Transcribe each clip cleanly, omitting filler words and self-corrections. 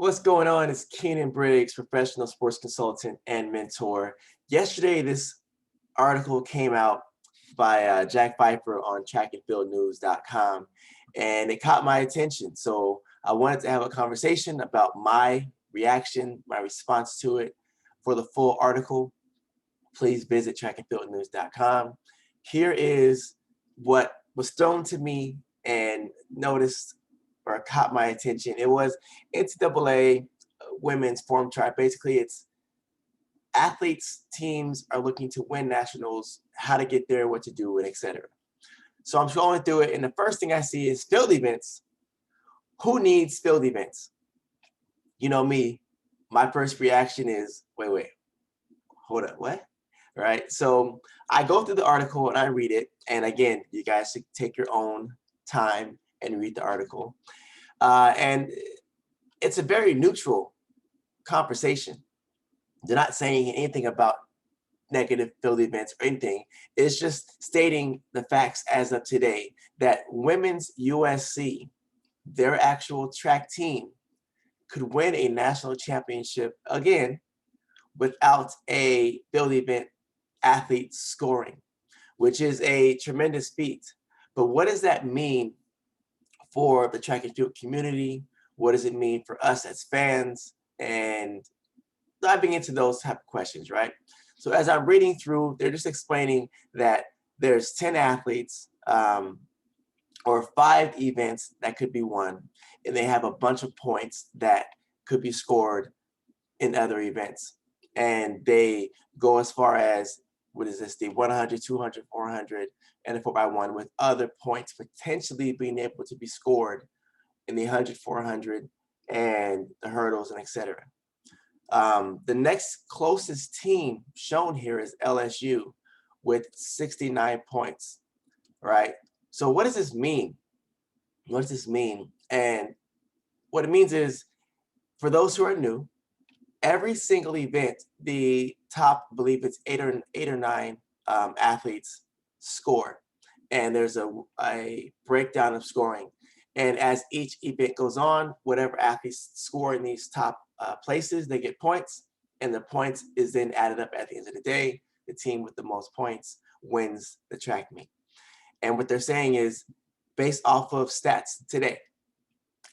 What's going on? It's Keinan Briggs, professional sports consultant and mentor. Yesterday, this article came out by Jack Pfeiffer on trackandfieldnews.com, and it caught my attention. So I wanted to have a conversation about my reaction, my response to it. For the full article, please visit trackandfieldnews.com. Here is what was thrown to me and noticed or caught my attention. It was NCAA women's form chart. Basically, it's athletes, teams are looking to win nationals, how to get there, what to do, and etc. So I'm scrolling through it, and the first thing I see is field events. Who needs field events? You know me, my first reaction is, wait, hold up, what? Right? So I go through the article and I read it. And again, you guys should take your own time and read the article. And it's a very neutral conversation. They're not saying anything about negative field events or anything. It's just stating the facts as of today that women's USC, their actual track team, could win a national championship again without a field event athlete scoring, which is a tremendous feat. But what does that mean for the track and field community? What does it mean for us as fans? And diving into those type of questions, right? So as I'm reading through, they're just explaining that there's 10 athletes or 5 events that could be won, and they have a bunch of points that could be scored in other events. And they go as far as, what is this, the 100, 200, 400, and the 4x1, with other points potentially being able to be scored in the 100, 400, and the hurdles, and etc. The next closest team shown here is LSU with 69 points, right? So what does this mean? What does this mean? And what it means is, for those who are new, every single event, the top, I believe it's eight or nine athletes score, and there's a breakdown of scoring. And as each event goes on, whatever athletes score in these top places, they get points, and the points is then added up at the end of the day. The team with the most points wins the track meet. And what they're saying is, based off of stats today,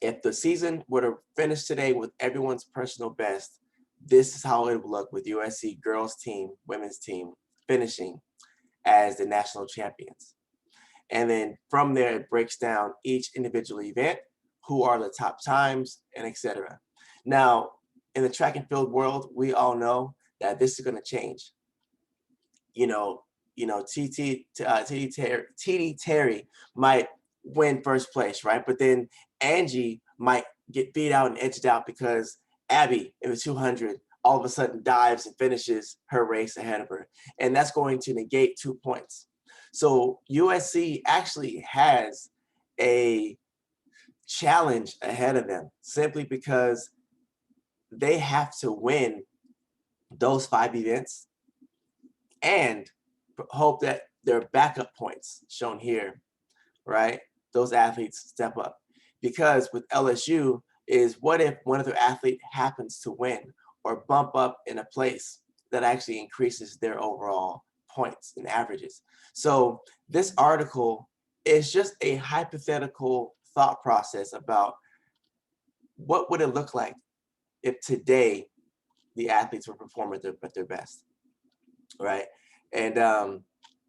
if the season were to finish today with everyone's personal best, this is how it would look with USC girls team, women's team finishing as the national champions. And then from there, it breaks down each individual event, who are the top times, and etc. Now, in the track and field world, we all know that this is going to change. TD Terry might win first place, right? But then Angie might get beat out and edged out because Abby in the 200 all of a sudden dives and finishes her race ahead of her. And that's going to negate 2 points. So USC actually has a challenge ahead of them simply because they have to win those 5 events and hope that their backup points shown here, right? Those athletes step up. Because with LSU is, what if one of their athletes happens to win or bump up in a place that actually increases their overall points and averages? So this article is just a hypothetical thought process about what would it look like if today the athletes were performing at their best, right? And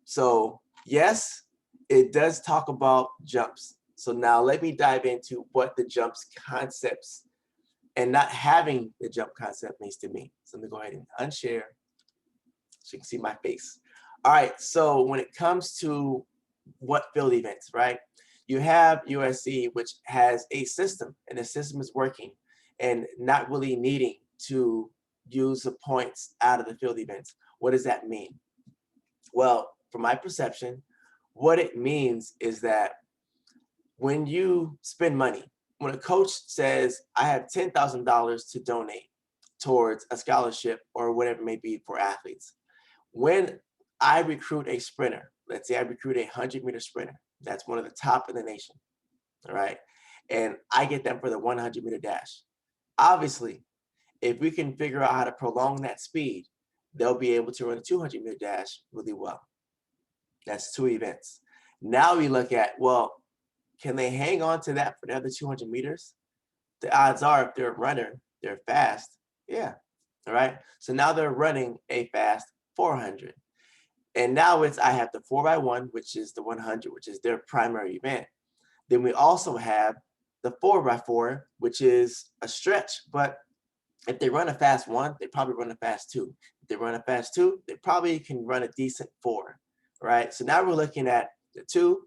so yes, it does talk about jumps. So now let me dive into what the jumps concepts and not having the jump concept means to me. So let me go ahead and unshare so you can see my face. All right, so when it comes to what field events, right? You have USC, which has a system, and the system is working and not really needing to use the points out of the field events. What does that mean? Well, from my perception, what it means is that when you spend money, when a coach says, I have $10,000 to donate towards a scholarship or whatever it may be for athletes, when I recruit a sprinter, let's say I recruit a 100-meter sprinter, that's one of the top in the nation, all right? And I get them for the 100-meter dash. Obviously, if we can figure out how to prolong that speed, they'll be able to run a 200-meter dash really well. That's 2 events. Now we look at, well, can they hang on to that for the other 200 meters? The odds are, if they're a runner, they're fast. Yeah. All right. So now they're running a fast 400. And now I have the 4x1, which is the 100, which is their primary event. Then we also have the 4x4, which is a stretch. But if they run a fast 1, they probably run a fast 2. If they run a fast 2, they probably can run a decent 4. Right. So now we're looking at the 2,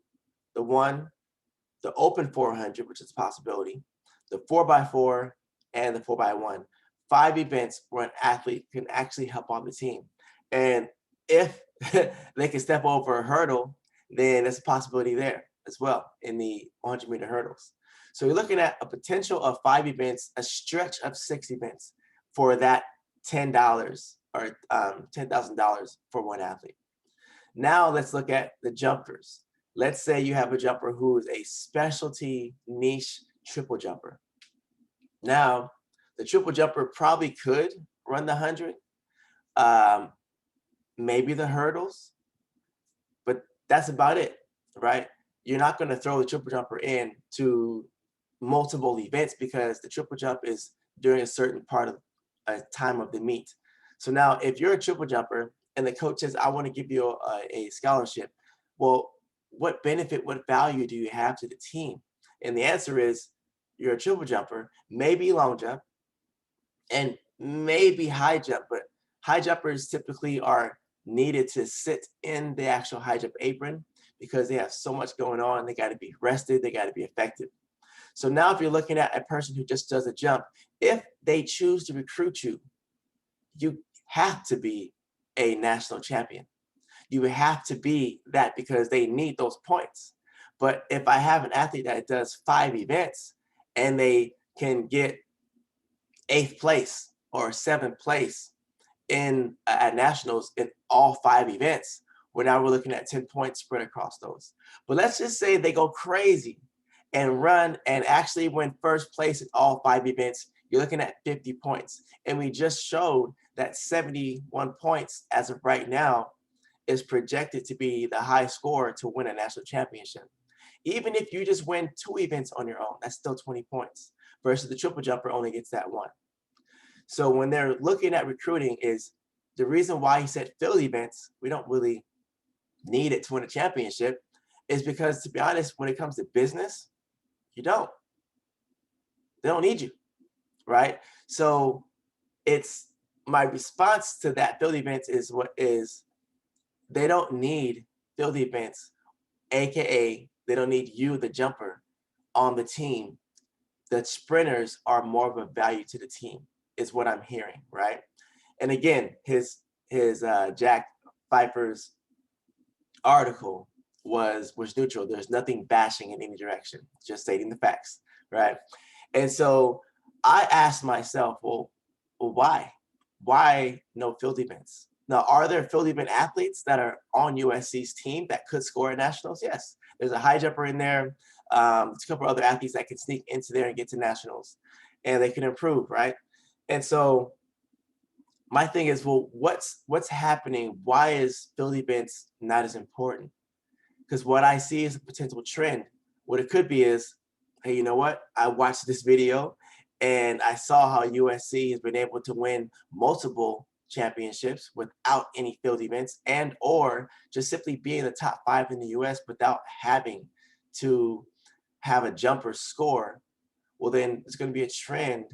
the 1, the open 400, which is a possibility, the 4x4, and the 4x1. 5 events where an athlete can actually help on the team. And if they can step over a hurdle, then there's a possibility there as well in the 100-meter hurdles. So you're looking at a potential of 5 events, a stretch of 6 events for that $10 or $10,000 for one athlete. Now let's look at the jumpers. Let's say you have a jumper who is a specialty niche triple jumper. Now, the triple jumper probably could run the 100, maybe the hurdles, but that's about it, right? You're not going to throw the triple jumper in to multiple events because the triple jump is during a certain part of a time of the meet. So now if you're a triple jumper and the coach says, I want to give you a scholarship, well, what benefit, what value do you have to the team? And the answer is you're a triple jumper, maybe long jump, and maybe high jump, but high jumpers typically are needed to sit in the actual high jump apron because they have so much going on. They got to be rested, they got to be effective. So now if you're looking at a person who just does a jump, if they choose to recruit you, you have to be a national champion. You have to be that because they need those points. But if I have an athlete that does 5 events and they can get 8th place or 7th place in at nationals in all 5 events, well, now we're looking at 10 points spread across those. But let's just say they go crazy and run and actually win first place in all 5 events. You're looking at 50 points. And we just showed that 71 points as of right now is projected to be the high score to win a national championship. Even if you just win 2 events on your own, that's still 20 points versus the triple jumper only gets that 1. So when they're looking at recruiting is the reason why he said field events, we don't really need it to win a championship, is because, to be honest, when it comes to business, you don't. They don't need you, right? So it's my response to that field events is what is they don't need field events, AKA they don't need you, the jumper, on the team. The sprinters are more of a value to the team, is what I'm hearing, right? And again, his Jack Pfeiffer's article was neutral. There's nothing bashing in any direction, just stating the facts, right? And so I asked myself, well why? Why no field events? Now, are there field event athletes that are on USC's team that could score at nationals? Yes. There's a high jumper in there. There's a couple other athletes that can sneak into there and get to nationals, and they can improve, right? And so my thing is, well, what's happening? Why is field events not as important? Because what I see is a potential trend. What it could be is, hey, you know what? I watched this video and I saw how USC has been able to win multiple championships without any field events and or just simply being the top 5 in the US without having to have a jumper score. Well, then it's going to be a trend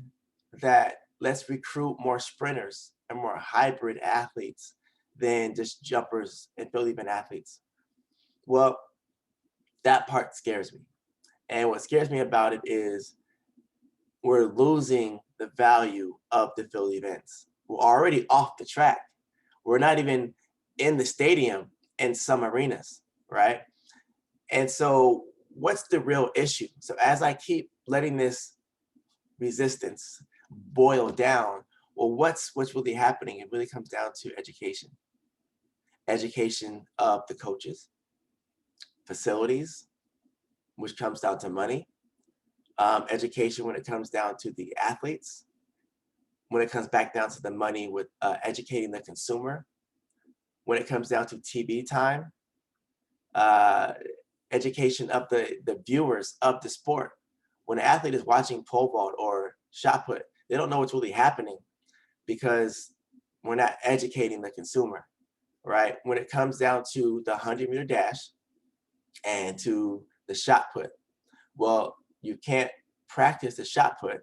that let's recruit more sprinters and more hybrid athletes than just jumpers and field event athletes. Well, that part scares me. And what scares me about it is we're losing the value of the field events. We're already off the track. We're not even in the stadium in some arenas, right? And so what's the real issue? So as I keep letting this resistance boil down, well, what's really happening? It really comes down to education. Education of the coaches, facilities, which comes down to money, education when it comes down to the athletes, when it comes back down to the money with educating the consumer, when it comes down to TV time, uh, education of the viewers of the sport. When an athlete is watching pole vault or shot put, they don't know what's really happening because we're not educating the consumer, right? When it comes down to the 100-meter dash and to the shot put, well, you can't practice the shot put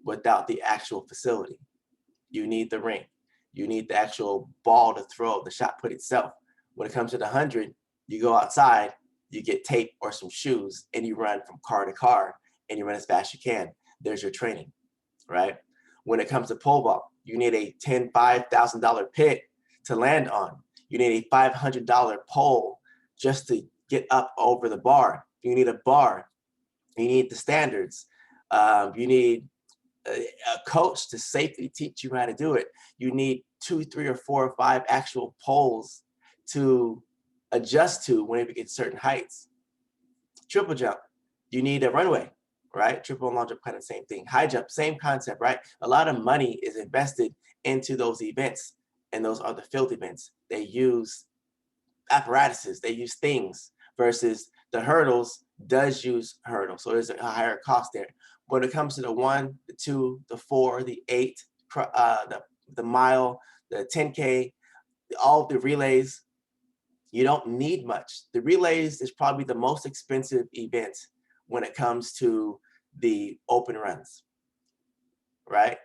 without the actual facility. You need the ring. You need the actual ball to throw, the shot put itself. When it comes to the 100, you go outside, you get tape or some shoes, and you run from car to car, and you run as fast as you can. There's your training, right? When it comes to pole vault, you need a $5,000 pit to land on. You need a $500 pole just to get up over the bar. You need a bar. You need the standards. You need a coach to safely teach you how to do it. You need 2, 3, or 4 or 5 actual poles to adjust to when it gets certain heights. Triple jump, you need a runway, right? Triple and long jump, kind of same thing. High jump, same concept, right? A lot of money is invested into those events, and those are the field events. They use apparatuses, they use things, versus the hurdles does use hurdles. So there's a higher cost there. When it comes to the 1, the 2, the 4, the 8, the mile, the 10K, all the relays, you don't need much. The relays is probably the most expensive event when it comes to the open runs, right?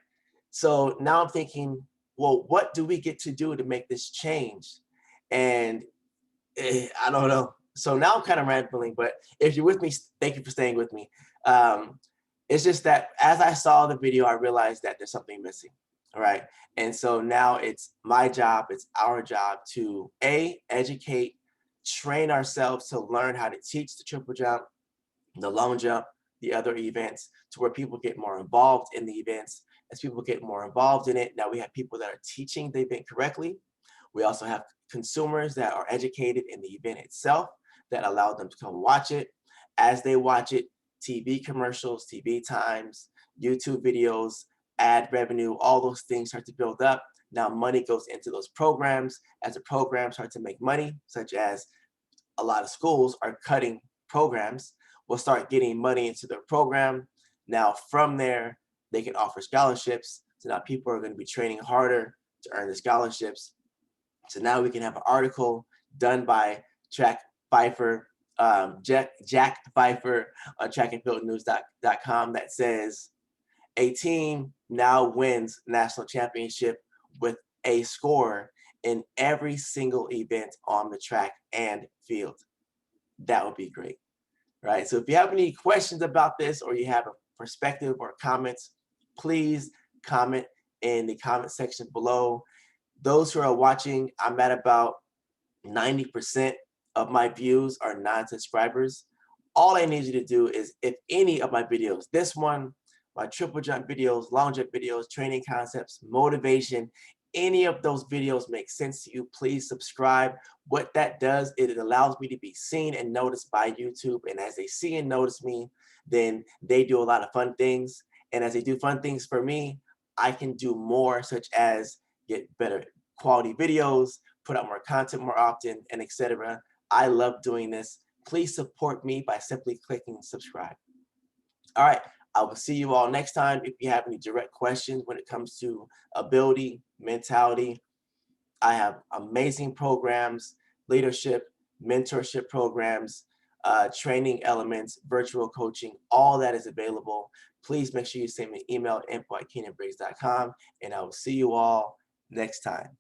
So now I'm thinking, well, what do we get to do to make this change? And I don't know. So now I'm kind of rambling, but if you're with me, thank you for staying with me. It's just that as I saw the video, I realized that there's something missing, all right? And so now it's my job, it's our job to educate, train ourselves to learn how to teach the triple jump, the long jump, the other events, to where people get more involved in the events. As people get more involved in it, now we have people that are teaching the event correctly. We also have consumers that are educated in the event itself that allow them to come watch it. As they watch it, TV commercials, TV times, YouTube videos, ad revenue, all those things start to build up. Now money goes into those programs. As the programs start to make money, such as a lot of schools are cutting programs, will start getting money into their program. Now from there, they can offer scholarships. So now people are going to be training harder to earn the scholarships. So now we can have an article done by Jack Pfeiffer on trackandfieldnews.com that says a team now wins national championship with a score in every single event on the track and field. That would be great, right? So if you have any questions about this, or you have a perspective or comments, please comment in the comment section below. Those who are watching, I'm at about 90% of my views are non-subscribers. All I need you to do is, if any of my videos, this one, my triple jump videos, long jump videos, training concepts, motivation, any of those videos make sense to you, please subscribe. What that does, it allows me to be seen and noticed by YouTube. And as they see and notice me, then they do a lot of fun things. And as they do fun things for me, I can do more, such as get better quality videos, put out more content more often, and etc. I love doing this. Please support me by simply clicking subscribe. All right, I will see you all next time. If you have any direct questions when it comes to ability, mentality, I have amazing programs, leadership, mentorship programs, training elements, virtual coaching, all that is available. Please make sure you send me an email, info@KeinanBriggs.com, and I will see you all next time.